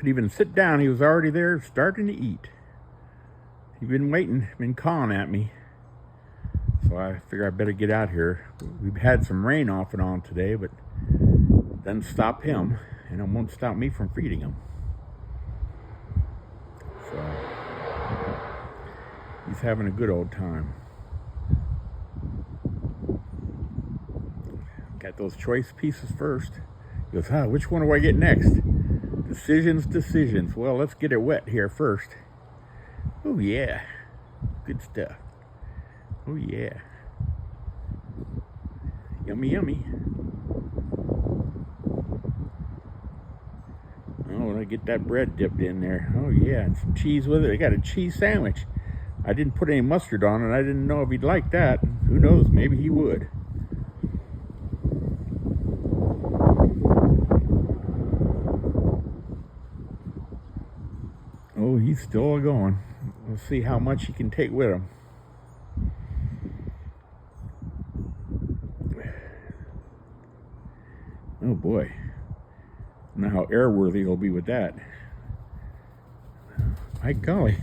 Couldn't even sit down. He was already there starting to eat. He'd been waiting, been calling at me. So I figure I better get out here. We've had some rain off and on today, but it doesn't stop him, and it won't stop me from feeding him. So he's having a good old time. Got those choice pieces first. He goes, which one do I get next? Decisions. Well, let's get it wet here first. Oh yeah, good stuff. Oh yeah. Yummy. Oh, I get that bread dipped in there. Oh yeah, and some cheese with it. I got a cheese sandwich. I didn't put any mustard on it. I didn't know if he'd like that. Who knows, maybe he would. Oh, he's still going. We'll see how much he can take with him. Oh boy. I don't know how airworthy he'll be with that. My golly.